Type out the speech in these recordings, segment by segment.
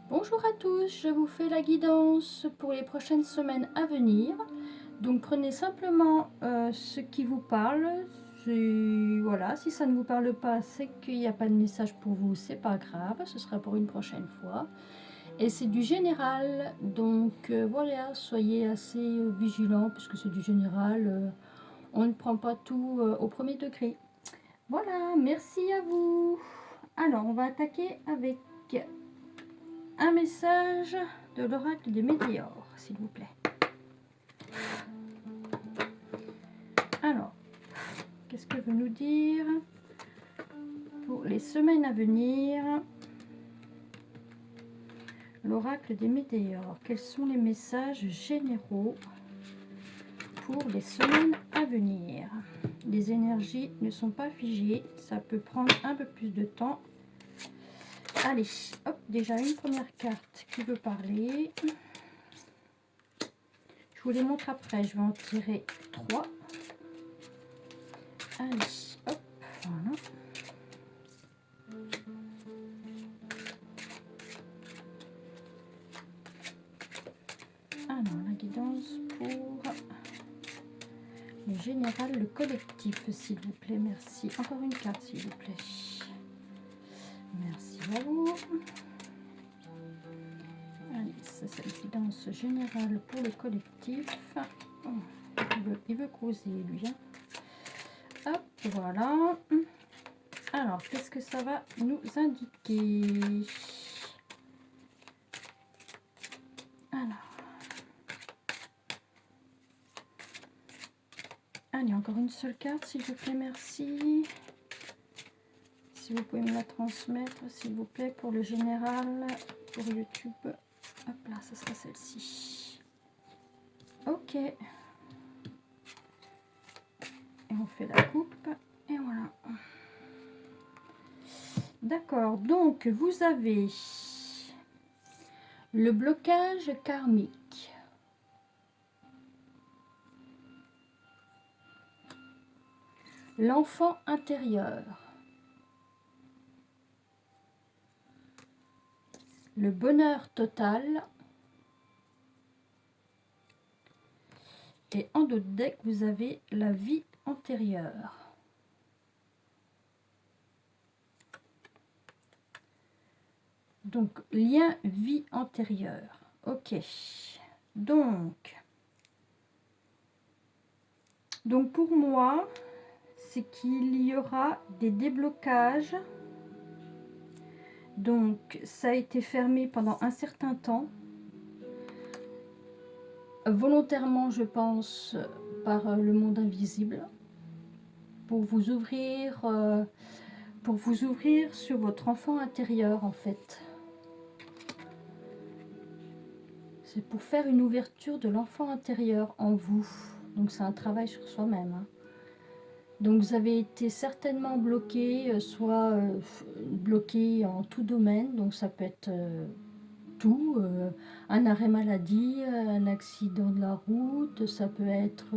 Bonjour à tous, je vous fais la guidance pour les prochaines semaines à venir. Donc prenez simplement ce qui vous parle. Voilà, si ça ne vous parle pas, c'est qu'il n'y a pas de message pour vous, c'est pas grave, ce sera pour une prochaine fois. Et c'est du général, donc voilà, soyez assez vigilants puisque c'est du général, on ne prend pas tout au premier degré. Voilà, merci à vous. Alors, on va attaquer avec un message de l'oracle des météores, s'il vous plaît. Alors, qu'est-ce que veut nous dire pour les semaines à venir l'oracle des météores? Quels sont les messages généraux pour les semaines à venir? Les énergies ne sont pas figées, ça peut prendre un peu plus de temps. Allez, hop, déjà une première carte qui veut parler. Je vous les montre après, je vais en tirer 3. Allez, hop, voilà. Alors, la guidance pour le général, le collectif, s'il vous plaît, merci. Encore une carte, s'il vous plaît. Merci à vous. Allez, ça c'est la guidance générale pour le collectif. Oh, il veut causer, lui. Hein. Hop, voilà. Alors, qu'est-ce que ça va nous indiquer? Alors. Allez, encore une seule carte, s'il vous plaît, merci. Si vous pouvez me la transmettre, s'il vous plaît, pour le général, pour YouTube. Hop là, ça sera celle-ci. Ok. Et on fait la coupe. Et voilà. D'accord, donc vous avez le blocage karmique. L'enfant intérieur. Le bonheur total. Et en d'autres decks, vous avez la vie antérieure. Donc, lien vie antérieure. Ok. Donc pour moi, c'est qu'il y aura des déblocages. Donc, ça a été fermé pendant un certain temps. Volontairement, je pense, par le monde invisible. Pour vous ouvrir sur votre enfant intérieur, en fait. C'est pour faire une ouverture de l'enfant intérieur en vous. Donc, c'est un travail sur soi-même. Hein. Donc, vous avez été certainement bloqué, soit bloqué en tout domaine. Donc, ça peut être tout. Un arrêt maladie, un accident de la route, ça peut être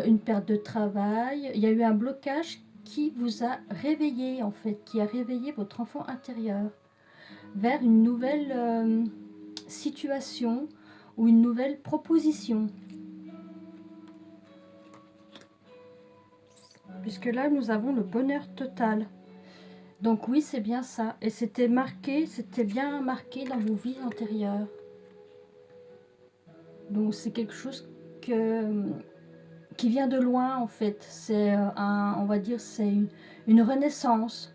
une perte de travail. Il y a eu un blocage qui vous a réveillé, en fait, qui a réveillé votre enfant intérieur vers une nouvelle situation ou une nouvelle proposition. Puisque là, nous avons le bonheur total. Donc oui, c'est bien ça. Et c'était marqué, c'était bien marqué dans vos vies antérieures. Donc c'est quelque chose qui vient de loin, en fait. C'est on va dire, c'est une renaissance.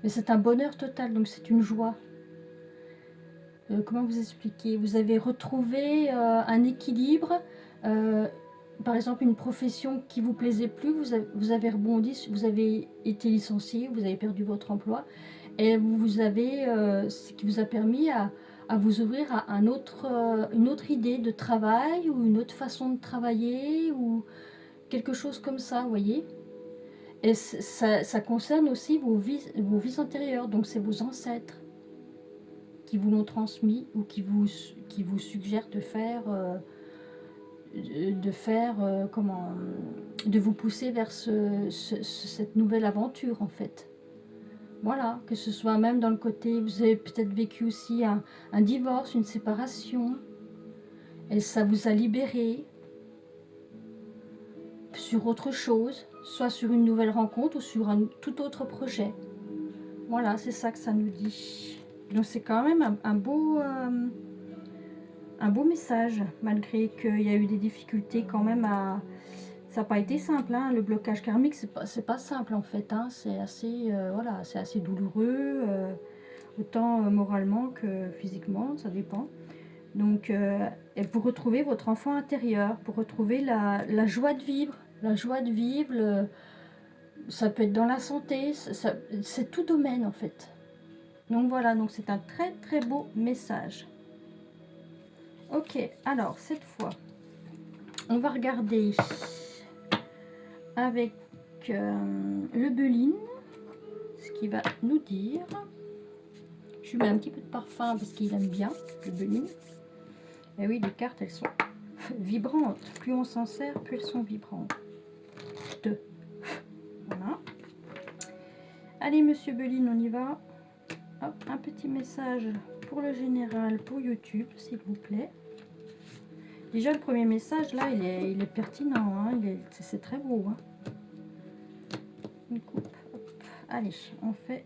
Mais c'est un bonheur total, donc c'est une joie. Comment vous expliquer? Vous avez retrouvé un équilibre. Par exemple, une profession qui vous plaisait plus, vous avez rebondi, vous avez été licencié, vous avez perdu votre emploi, et vous avez, ce qui vous a permis à vous ouvrir à une autre idée de travail, ou une autre façon de travailler, ou quelque chose comme ça, vous voyez. Et ça concerne aussi vos vies antérieures, donc c'est vos ancêtres qui vous l'ont transmis, ou qui vous suggèrent de faire... de vous pousser vers cette nouvelle aventure, en fait. Voilà, que ce soit même dans le côté, vous avez peut-être vécu aussi un divorce, une séparation, et ça vous a libéré sur autre chose, soit sur une nouvelle rencontre ou sur un tout autre projet. Voilà, c'est ça que ça nous dit. Donc c'est quand même un beau message, malgré qu'il y a eu des difficultés quand même à... Ça n'a pas été simple, hein. Le blocage karmique, c'est pas simple en fait, hein. C'est assez, voilà, c'est assez douloureux, autant moralement que physiquement, ça dépend. Donc, et pour retrouver votre enfant intérieur, pour retrouver la joie de vivre, ça peut être dans la santé, c'est tout domaine en fait. Donc voilà, donc c'est un très très beau message. Ok, alors cette fois, on va regarder avec le Béline ce qu'il va nous dire. Je lui mets un petit peu de parfum parce qu'il aime bien le Béline. Et oui, les cartes, elles sont vibrantes. Plus on s'en sert, plus elles sont vibrantes. Voilà. Allez, monsieur Béline, on y va. Hop, un petit message pour le général, pour YouTube, s'il vous plaît. Déjà, le premier message, là, il est pertinent. Hein, c'est très beau. Hein. Une coupe. Hop. Allez, on fait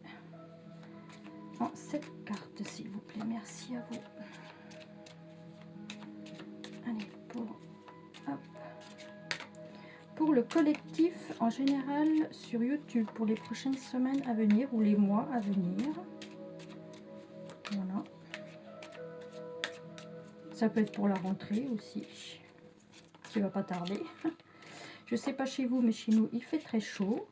en 7 cartes, s'il vous plaît. Merci à vous. Allez, pour le collectif en général sur YouTube, pour les prochaines semaines à venir ou les mois à venir. Voilà. Ça peut être pour la rentrée aussi, qui va pas tarder. Je sais pas chez vous, mais chez nous, il fait très chaud.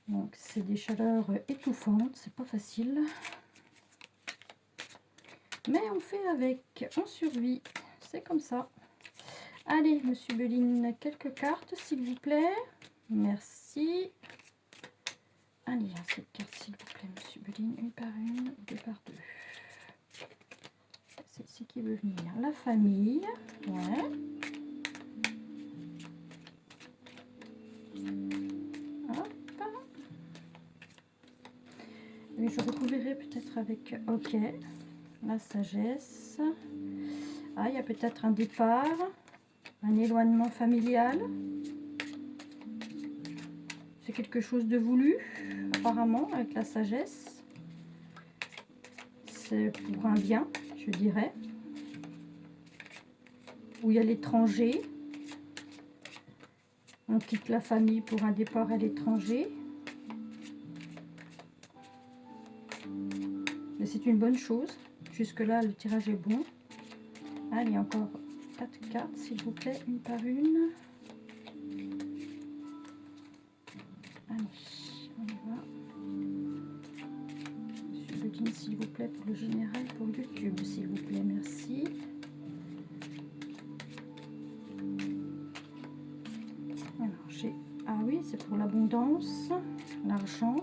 Donc, c'est des chaleurs étouffantes, c'est pas facile. Mais on fait avec, on survit, c'est comme ça. Allez, monsieur Béline, quelques cartes, s'il vous plaît. Merci. Allez, cette carte, s'il vous plaît, monsieur Béline, une par une, deux par deux. C'est ici qui veut venir. La famille, ouais. Hop. Et je recouvrirai peut-être avec, ok, la sagesse. Ah, il y a peut-être un départ, un éloignement familial. C'est quelque chose de voulu, apparemment, avec la sagesse. C'est pour un bien, je dirais. Où il y a l'étranger. On quitte la famille pour un départ à l'étranger. Mais c'est une bonne chose. Jusque-là, le tirage est bon. Allez, encore 4 cartes, s'il vous plaît, une par une. Allez, on y va. Monsieur Béline, s'il vous plaît, pour le général, pour YouTube, s'il vous plaît, merci. Alors, ah oui, c'est pour l'abondance, l'argent.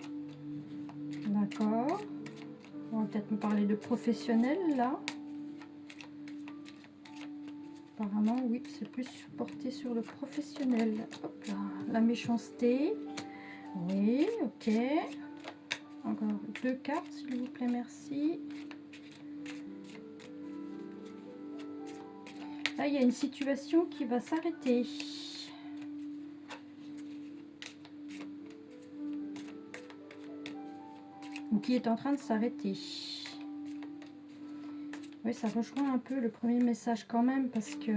D'accord. On va peut-être me parler de professionnel, là. Apparemment, oui, c'est plus porté sur le professionnel. Hop là, la méchanceté. Oui, ok. Encore 2 cartes, s'il vous plaît, merci. Là, il y a une situation qui va s'arrêter. Ou qui est en train de s'arrêter. Oui, ça rejoint un peu le premier message quand même, parce que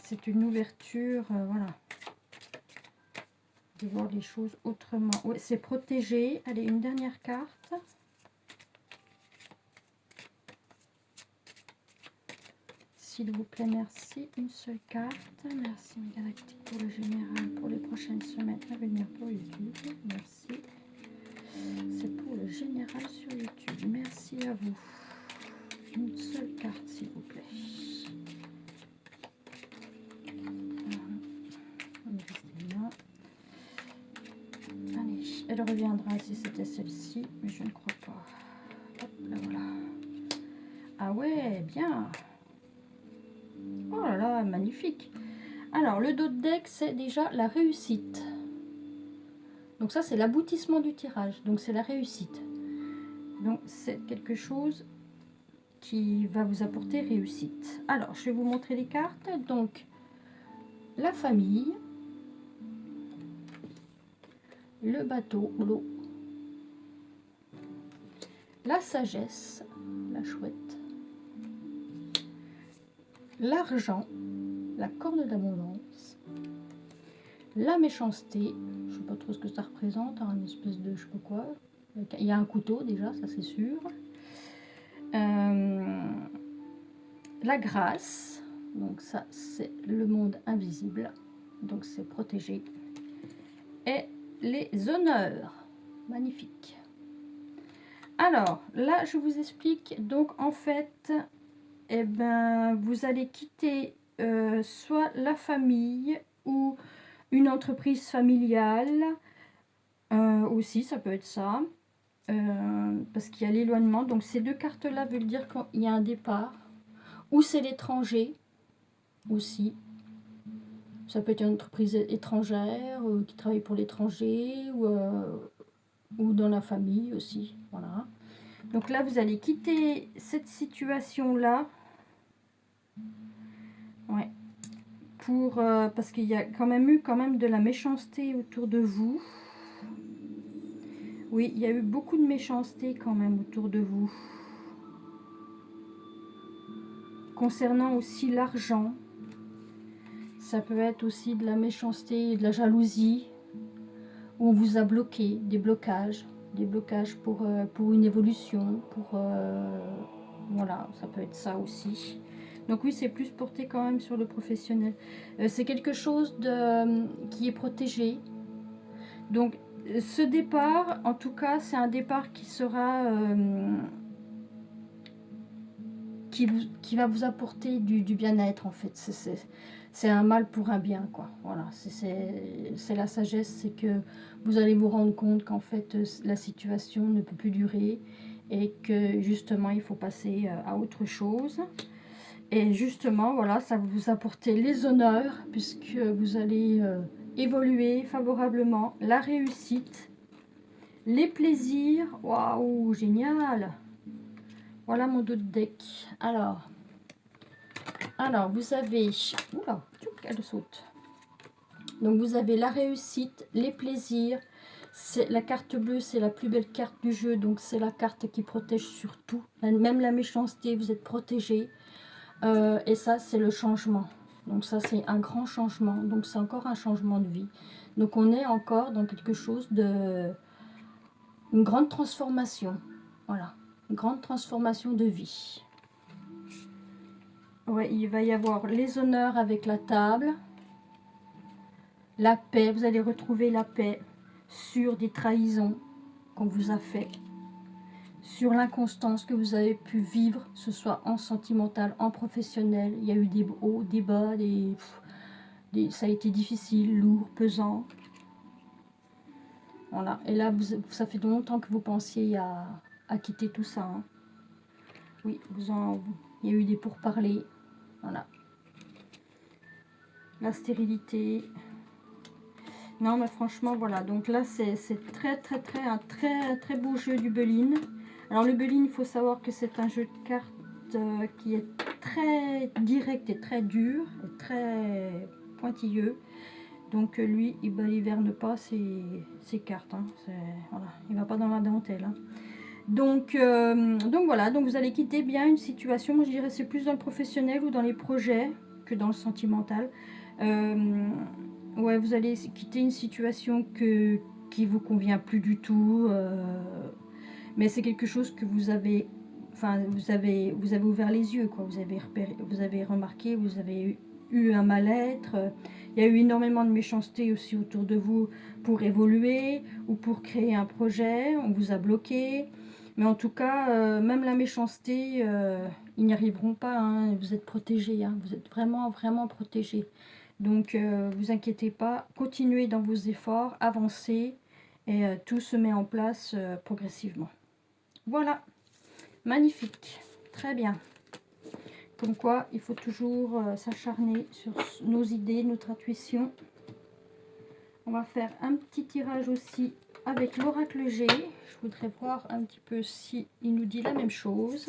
c'est une ouverture, voilà. De voir les choses autrement. Oui, c'est protégé. Allez, une dernière carte. S'il vous plaît, merci. Une seule carte. Merci, mes galactiques, pour le général, pour les prochaines semaines à venir pour YouTube. Merci. C'est pour le général sur YouTube. Merci à vous. Une seule carte, s'il vous plaît. Allez, elle reviendra si c'était celle-ci, mais je ne crois pas. Hop, là voilà. Ah ouais, bien. Oh là là, magnifique. Alors, le dos de deck, c'est déjà la réussite. Donc ça, c'est l'aboutissement du tirage. Donc c'est la réussite. Donc c'est quelque chose qui va vous apporter réussite. Alors, je vais vous montrer les cartes. Donc, la famille, le bateau, l'eau, la sagesse, la chouette, l'argent, la corne d'abondance, la méchanceté, je sais pas trop ce que ça représente, hein, une espèce de je sais pas quoi. Il y a un couteau déjà, ça c'est sûr. La grâce, donc ça c'est le monde invisible, donc c'est protégé. Et les honneurs, magnifique. Alors là je vous explique, donc en fait, eh ben, vous allez quitter soit la famille ou une entreprise familiale, aussi ça peut être ça, parce qu'il y a l'éloignement, donc ces deux cartes là veulent dire qu'il y a un départ, ou c'est l'étranger aussi. Ça peut être une entreprise étrangère qui travaille pour l'étranger ou dans la famille aussi. Voilà. Donc là, vous allez quitter cette situation-là. Ouais. Parce qu'il y a quand même eu de la méchanceté autour de vous. Oui, il y a eu beaucoup de méchanceté quand même autour de vous. Concernant aussi l'argent, ça peut être aussi de la méchanceté et de la jalousie. Où on vous a bloqué, des blocages pour une évolution, voilà, ça peut être ça aussi. Donc oui, c'est plus porté quand même sur le professionnel. C'est quelque chose qui est protégé. Donc ce départ, en tout cas, c'est un départ qui sera... qui va vous apporter du bien-être en fait. C'est un mal pour un bien, quoi. Voilà, c'est la sagesse, c'est que vous allez vous rendre compte qu'en fait la situation ne peut plus durer et que justement il faut passer à autre chose. Et justement, voilà, ça va vous apporter les honneurs puisque vous allez évoluer favorablement, la réussite, les plaisirs. Waouh, génial! Voilà mon dos de deck. Alors, vous avez... Oula, elle saute. Donc, vous avez la réussite, les plaisirs. La carte bleue, c'est la plus belle carte du jeu. Donc, c'est la carte qui protège sur tout. Même la méchanceté, vous êtes protégé. Et ça, c'est le changement. Donc, ça, c'est un grand changement. Donc, c'est encore un changement de vie. Donc, on est encore dans quelque chose de... Une grande transformation. Voilà. Une grande transformation de vie. Ouais, il va y avoir les honneurs avec la table, la paix, vous allez retrouver la paix sur des trahisons qu'on vous a fait, sur l'inconstance que vous avez pu vivre, que ce soit en sentimental, en professionnel. Il y a eu des hauts, des bas, ça a été difficile, lourd, pesant. Voilà, et là, ça fait longtemps que vous pensiez à quitter tout ça. Hein. Oui, il y a eu des pourparlers. Voilà. La stérilité. Non, mais franchement, voilà. Donc là, c'est un très beau jeu du Belin. Alors, le Belin, il faut savoir que c'est un jeu de cartes qui est très direct et très dur, et très pointilleux. Donc, lui, il baliverne pas ses cartes. Hein. Voilà, il va pas dans la dentelle. Hein. Donc voilà, donc vous allez quitter bien une situation. Moi, je dirais c'est plus dans le professionnel ou dans les projets que dans le sentimental. Ouais, vous allez quitter une situation qui vous convient plus du tout, mais c'est quelque chose que vous avez, enfin vous avez ouvert les yeux, quoi. Vous avez repéré, vous avez remarqué, vous avez eu un mal-être. Il y a eu énormément de méchanceté aussi autour de vous pour évoluer ou pour créer un projet. On vous a bloqué, mais en tout cas, même la méchanceté, ils n'y arriveront pas. Hein. Vous êtes protégés, hein. Vous êtes vraiment protégés. Donc, vous inquiétez pas, continuez dans vos efforts, avancez, et tout se met en place progressivement. Voilà, magnifique, très bien. comme quoi il faut toujours s'acharner sur nos idées, notre intuition. On va faire un petit tirage aussi avec l'oracle G. Je voudrais voir un petit peu si il nous dit la même chose.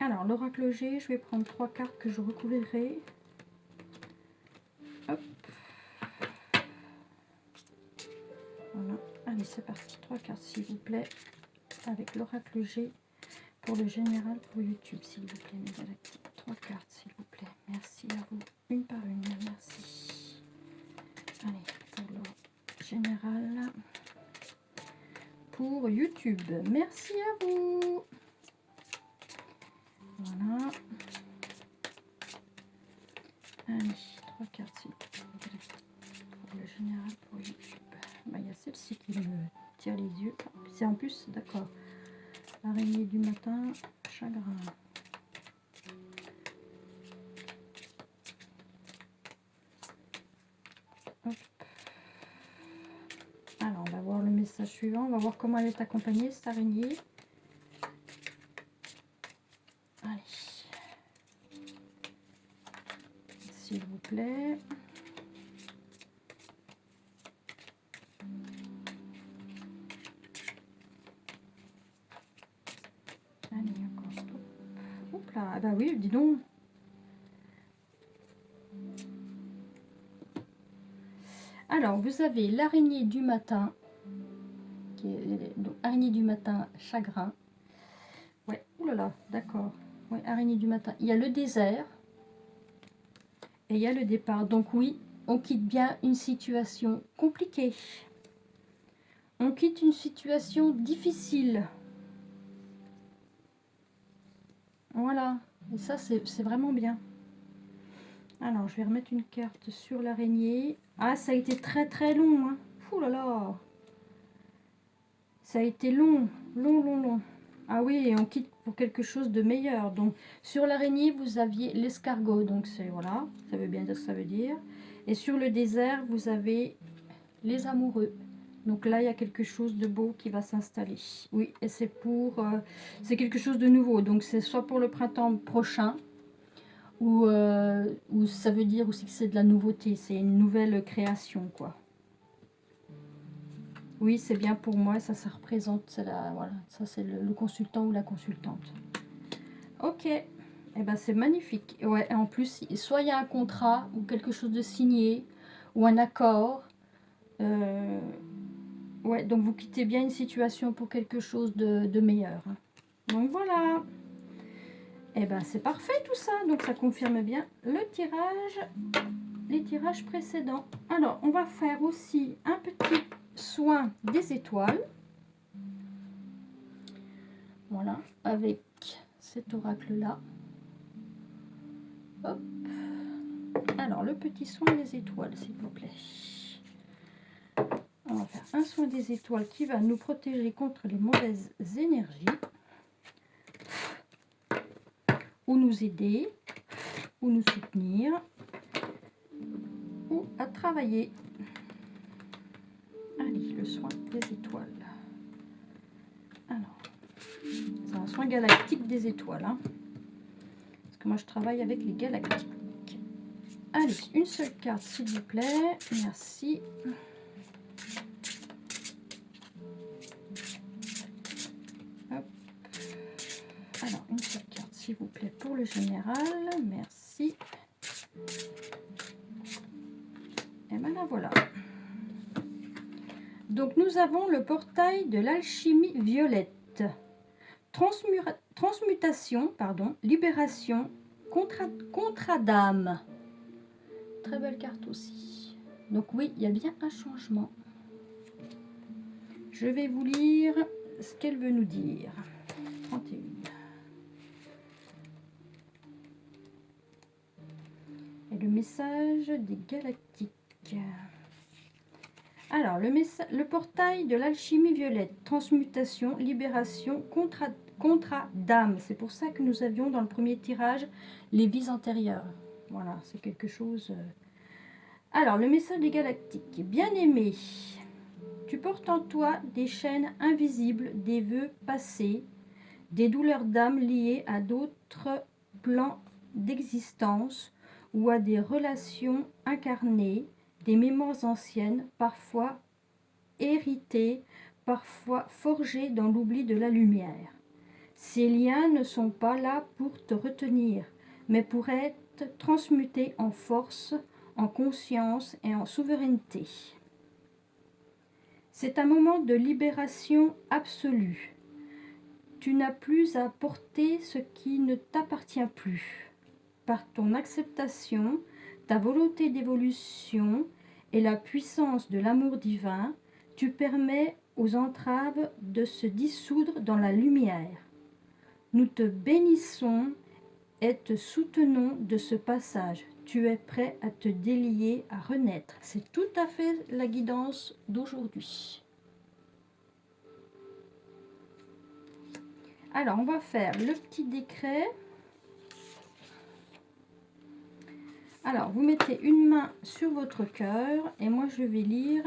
Alors, l'oracle G, je vais prendre 3 cartes que je recouvrirai. Hop. Voilà. Allez, c'est parti. 3 cartes, s'il vous plaît, avec l'oracle G pour le général pour YouTube, s'il vous plaît, mes galactiques. 3 cartes, s'il vous plaît. Merci à vous. Une par une. Merci. Allez, pour le général pour YouTube. Merci à vous. Voilà. Allez, 3 cartes, s'il vous plaît. Pour le général pour YouTube. Bah, il y a celle-ci qui me tire les yeux. C'est en plus, d'accord. Araignée du matin, chagrin. Hop. Alors, on va voir le message suivant. On va voir comment elle est accompagnée, cette araignée. Allez. S'il vous plaît. Allez, encore. Oups là. Ah bah oui, dis donc. Alors, vous avez l'araignée du matin. Donc, araignée du matin, chagrin. Ouais, oulala, d'accord. Ouais, araignée du matin. Il y a le désert. Et il y a le départ. Donc oui, on quitte bien une situation compliquée. On quitte une situation difficile. Voilà. Et ça, c'est vraiment bien. Alors, je vais remettre une carte sur l'araignée. Ah, ça a été très très long. Hein. Ouh là là. Ça a été long, long, long, long. Ah oui, et on quitte pour quelque chose de meilleur. Donc, sur l'araignée, vous aviez l'escargot. Donc, c'est voilà, ça veut bien dire ce que ça veut dire. Et sur le désert, vous avez les amoureux. Donc là, il y a quelque chose de beau qui va s'installer. Oui, et c'est pour... c'est quelque chose de nouveau. Donc, c'est soit pour le printemps prochain, ou ça veut dire aussi que c'est de la nouveauté. C'est une nouvelle création, quoi. Oui, c'est bien pour moi, ça représente, voilà, ça c'est le consultant ou la consultante. Ok, et ben c'est magnifique. Ouais, et en plus, soit il y a un contrat ou quelque chose de signé ou un accord. Ouais, donc vous quittez bien une situation pour quelque chose de meilleur. Donc voilà. Et ben c'est parfait tout ça. Donc ça confirme bien le tirage, les tirages précédents. Alors, on va faire aussi un petit soin des étoiles. Voilà, avec cet oracle-là. Hop. Alors, le petit soin des étoiles, s'il vous plaît. On va faire un soin des étoiles qui va nous protéger contre les mauvaises énergies. Ou nous aider, ou nous soutenir, ou à travailler. Allez, le soin des étoiles. Alors, c'est un soin galactique des étoiles. Hein, parce que moi, je travaille avec les galactiques. Allez, une seule carte, s'il vous plaît. Merci. Hop. Alors, une seule carte, s'il vous plaît, pour le général. Merci. Et ben là, voilà. Donc, nous avons le portail de l'alchimie violette. Transmutation, pardon, libération, contrat d'âme. Très belle carte aussi. Donc oui, il y a bien un changement. Je vais vous lire ce qu'elle veut nous dire. 31. Et le message des galactiques. Alors, le portail de l'alchimie violette, transmutation, libération, contrat d'âme. C'est pour ça que nous avions dans le premier tirage les vies antérieures. Voilà, c'est quelque chose... Alors, le message des galactiques. Bien-aimé, Tu portes en toi des chaînes invisibles, des vœux passés, des douleurs d'âme liées à d'autres plans d'existence ou à des relations incarnées, des mémoires anciennes, parfois héritées, parfois forgées dans l'oubli de la lumière. Ces liens ne sont pas là pour te retenir, mais pour être transmutés en force, en conscience et en souveraineté. C'est un moment de libération absolue. Tu n'as plus à porter ce qui ne t'appartient plus. Par ton acceptation, ta volonté d'évolution et la puissance de l'amour divin, tu permets aux entraves de se dissoudre dans la lumière. Nous te bénissons et te soutenons de ce passage. Tu es prêt à te délier, à renaître. C'est tout à fait la guidance d'aujourd'hui. Alors, on va faire le petit décret. Alors, vous mettez une main sur votre cœur et moi, je vais lire.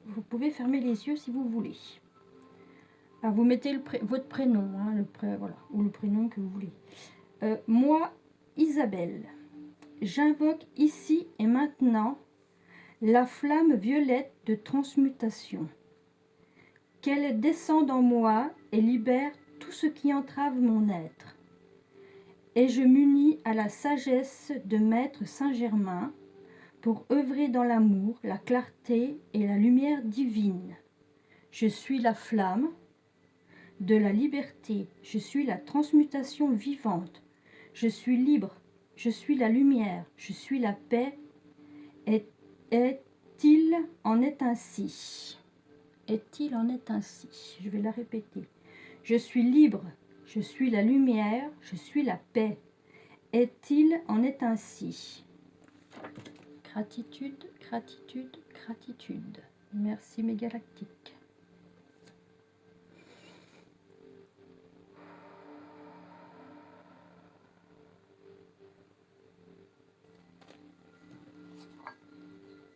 Vous pouvez fermer les yeux si vous voulez. Alors, vous mettez votre prénom, hein, voilà, ou le prénom que vous voulez. Moi, Isabelle, j'invoque ici et maintenant la flamme violette de transmutation. Qu'elle descende en moi et libère tout ce qui entrave mon être. Et je m'unis à la sagesse de Maître Saint-Germain pour œuvrer dans l'amour, la clarté et la lumière divine. Je suis la flamme de la liberté, je suis la transmutation vivante, je suis libre, je suis la lumière, je suis la paix. Est-il en est ainsi? Est-il en est ainsi? Je vais la répéter. Je suis libre, je suis la lumière, je suis la paix. Est-il en est ainsi? Gratitude, gratitude, gratitude. Merci mes galactiques.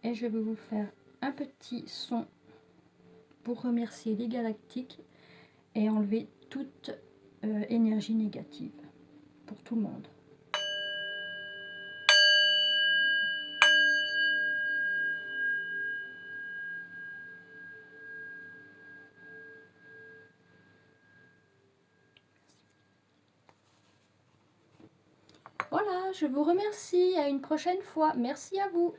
Et je vais vous faire un petit son pour remercier les galactiques et enlever toute énergie négative pour tout le monde. Voilà, je vous remercie. À une prochaine fois. Merci à vous.